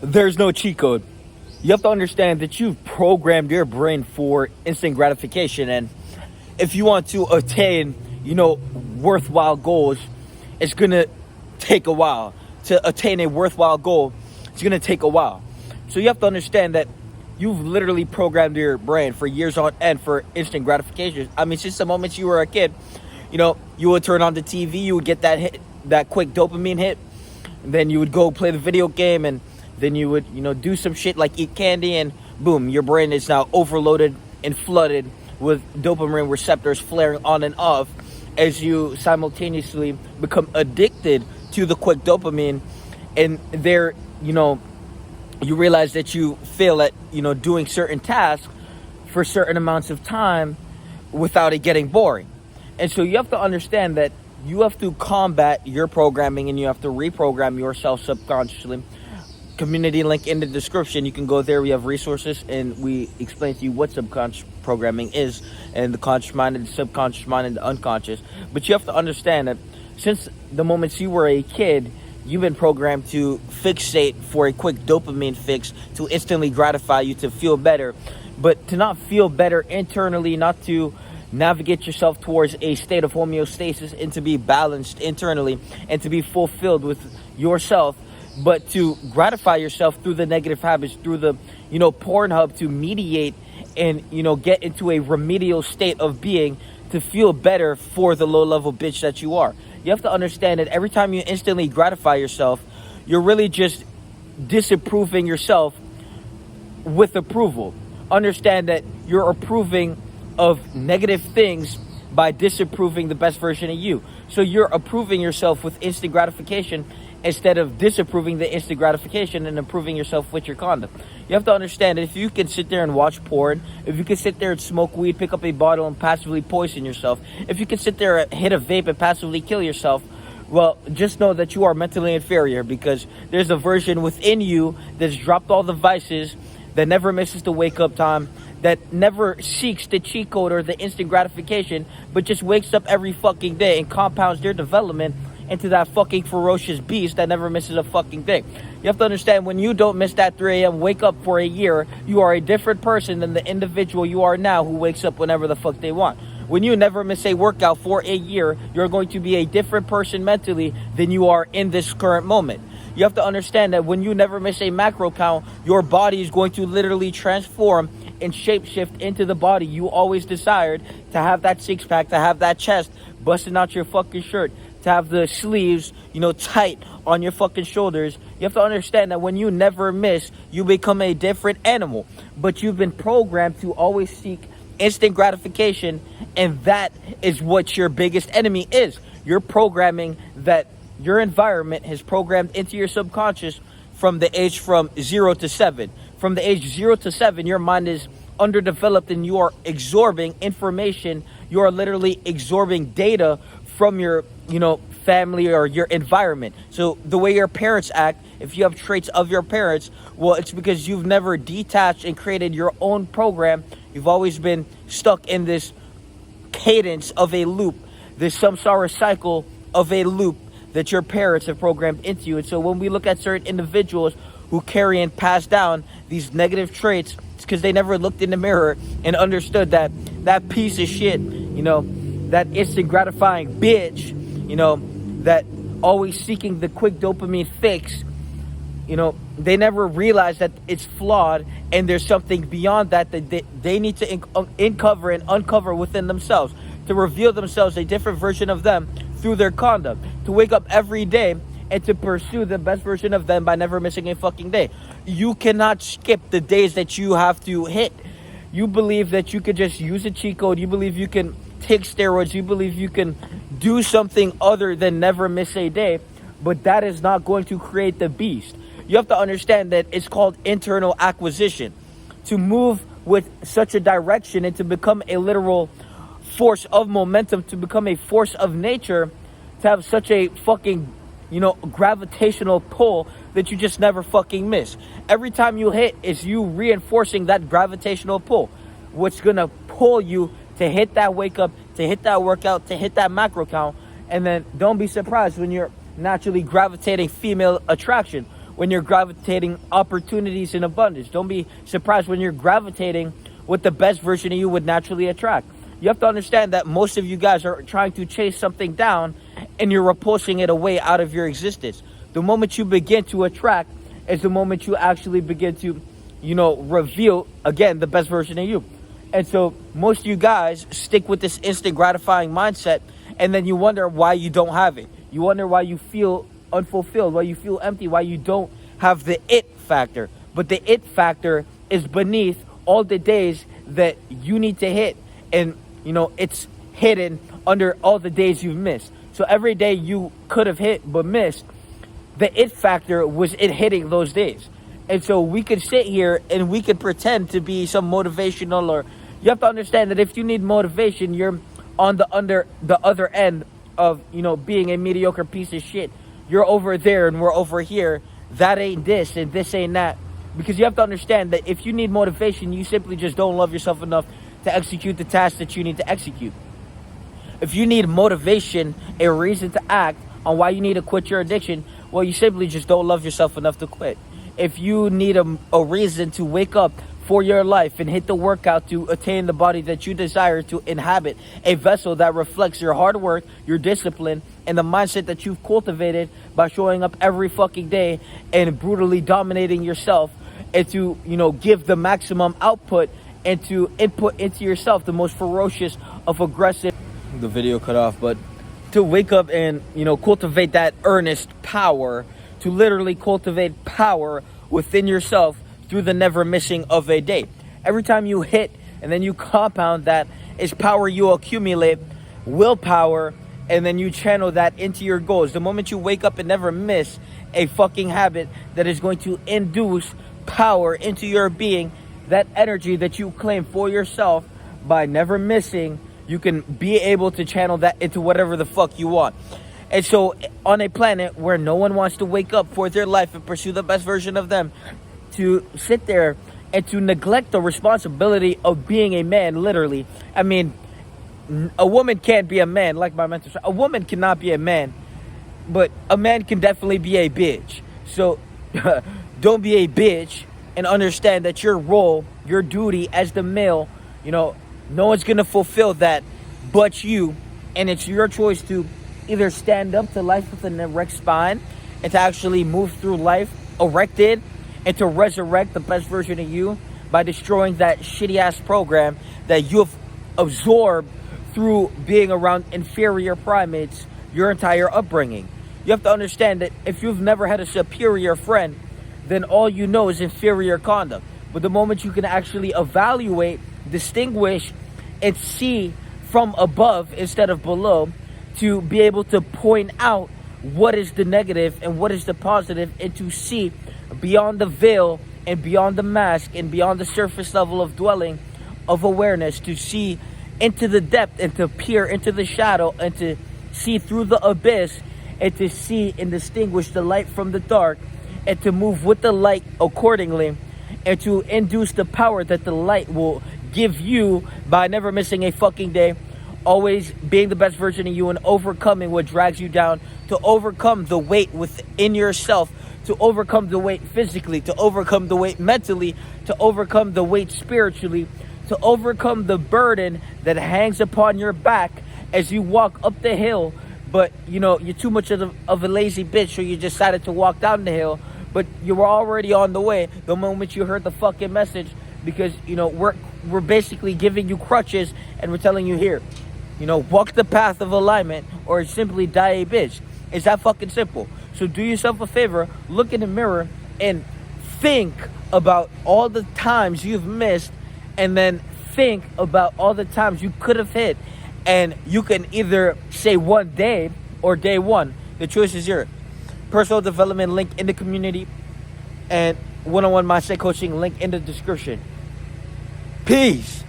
there's no cheat code. You have to understand that you've programmed your brain for instant gratification, and if you want to attain, worthwhile goals, it's gonna take a while. To attain a worthwhile goal, it's gonna take a while. So you have to understand that you've literally programmed your brain for years on end for instant gratification. I mean, since the moment you were a kid, you would turn on the TV, you would get that hit, that quick dopamine hit, and then you would go play the video game, and then you would, do some shit like eat candy, and boom, your brain is now overloaded and flooded with dopamine receptors flaring on and off as you simultaneously become addicted to the quick dopamine. And there, you realize that you fail at, doing certain tasks for certain amounts of time without it getting boring. And so you have to understand that you have to combat your programming, and you have to reprogram yourself subconsciously. Community link in the description. You can go there. We have resources, and we explain to you what subconscious programming is, and the conscious mind and the subconscious mind and the unconscious. But you have to understand that since the moments you were a kid, you've been programmed to fixate for a quick dopamine fix, to instantly gratify you, to feel better, but to not feel better internally, not to navigate yourself towards a state of homeostasis and to be balanced internally and to be fulfilled with yourself, but to gratify yourself through the negative habits, through the, Pornhub, to mediate and, get into a remedial state of being to feel better for the low-level bitch that you are. You have to understand that every time you instantly gratify yourself, you're really just disapproving yourself with approval. Understand that you're approving of negative things by disapproving the best version of you. So you're approving yourself with instant gratification instead of disapproving the instant gratification and improving yourself with your conduct. You have to understand that if you can sit there and watch porn, if you can sit there and smoke weed, pick up a bottle and passively poison yourself, if you can sit there and hit a vape and passively kill yourself, well, just know that you are mentally inferior, because there's a version within you that's dropped all the vices, that never misses the wake-up time, that never seeks the cheat code or the instant gratification, but just wakes up every fucking day and compounds their development into that fucking ferocious beast that never misses a fucking thing. You have to understand, when you don't miss that 3 a.m. wake up for a year, you are a different person than the individual you are now who wakes up whenever the fuck they want. When you never miss a workout for a year, you're going to be a different person mentally than you are in this current moment. You have to understand that when you never miss a macro count, your body is going to literally transform and shapeshift into the body you always desired, to have that six-pack, to have that chest busting out your fucking shirt, to have the sleeves, tight on your fucking shoulders. You have to understand that when you never miss, you become a different animal. But you've been programmed to always seek instant gratification, and that is what your biggest enemy is. You're programming that your environment has programmed into your subconscious from the age from 0 to 7. From the age 0 to 7, your mind is underdeveloped, and you are absorbing information. You are literally absorbing data from your, family or your environment. So the way your parents act, if you have traits of your parents, well, it's because you've never detached and created your own program. You've always been stuck in this cadence of a loop, this samsara cycle of a loop that your parents have programmed into you. And so when we look at certain individuals who carry and pass down these negative traits, it's because they never looked in the mirror and understood that that piece of shit, that instant gratifying bitch, that always seeking the quick dopamine fix, they never realize that it's flawed, and there's something beyond that they need to uncover and uncover within themselves, to reveal themselves a different version of them through their conduct, to wake up every day and to pursue the best version of them by never missing a fucking day. You cannot skip the days that you have to hit. You believe that you could just use a cheat code. You believe you can take steroids. You believe you can do something other than never miss a day, but that is not going to create the beast. You have to understand that it's called internal acquisition. To move with such a direction and to become a literal force of momentum, to become a force of nature, to have such a fucking, gravitational pull that you just never fucking miss. Every time you hit is you reinforcing that gravitational pull. What's gonna pull you to hit that wake up, to hit that workout, to hit that macro count. And then don't be surprised when you're naturally gravitating female attraction. when you're gravitating opportunities in abundance. Don't be surprised when you're gravitating what the best version of you would naturally attract. You have to understand that most of you guys are trying to chase something down and you're repulsing it away out of your existence. The moment you begin to attract is the moment you actually begin to, reveal, again, the best version of you. And so most of you guys stick with this instant gratifying mindset, and then you wonder why you don't have it. You wonder why you feel unfulfilled, why you feel empty, why you don't have the it factor. But the it factor is beneath all the days that you need to hit. And, it's hidden under all the days you've missed. So every day you could have hit but missed, the it factor was it hitting those days. And so we could sit here and we could pretend to be some motivational, or you have to understand that if you need motivation, you're on the other end of, being a mediocre piece of shit. You're over there and we're over here. That ain't this and this ain't that. Because you have to understand that if you need motivation, you simply just don't love yourself enough to execute the task that you need to execute. If you need motivation, a reason to act on why you need to quit your addiction, well, you simply just don't love yourself enough to quit. If you need a reason to wake up for your life and hit the workout to attain the body that you desire to inhabit, a vessel that reflects your hard work, your discipline, and the mindset that you've cultivated by showing up every fucking day and brutally dominating yourself, and to, give the maximum output and to input into yourself the most ferocious of aggressive. The video cut off, but to wake up and, cultivate that earnest power, to literally cultivate power within yourself through the never missing of a day. Every time you hit and then you compound that is power you accumulate, willpower, and then you channel that into your goals. The moment you wake up and never miss a fucking habit that is going to induce power into your being, that energy that you claim for yourself by never missing, you can be able to channel that into whatever the fuck you want. And so on a planet where no one wants to wake up for their life and pursue the best version of them, to sit there and to neglect the responsibility of being a man, literally. I mean, a woman can't be a man, like my mentor said. A woman cannot be a man, but a man can definitely be a bitch. So don't be a bitch, and understand that your role, your duty as the male, no one's going to fulfill that but you. And it's your choice to either stand up to life with an erect spine and to actually move through life erected, and to resurrect the best version of you by destroying that shitty ass program that you've absorbed through being around inferior primates your entire upbringing. You have to understand that if you've never had a superior friend, then all you know is inferior conduct. But the moment you can actually evaluate, distinguish, and see from above instead of below, to be able to point out what is the negative and what is the positive, and to see beyond the veil and beyond the mask and beyond the surface level of dwelling of awareness, to see into the depth and to peer into the shadow and to see through the abyss, and to see and distinguish the light from the dark, and to move with the light accordingly, and to induce the power that the light will give you by never missing a fucking day, always being the best version of you and overcoming what drags you down, to overcome the weight within yourself, to overcome the weight physically, to overcome the weight mentally, to overcome the weight spiritually, to overcome the burden that hangs upon your back as you walk up the hill. But you're too much of a lazy bitch, so you decided to walk down the hill, but you were already on the way the moment you heard the fucking message, because we're basically giving you crutches and we're telling you, here, walk the path of alignment or simply die a bitch. It's that fucking simple. So do yourself a favor, look in the mirror and think about all the times you've missed, and then think about all the times you could have hit. And you can either say one day or day one. The choice is yours. Personal development link in the community, and one-on-one mindset coaching link in the description. Peace.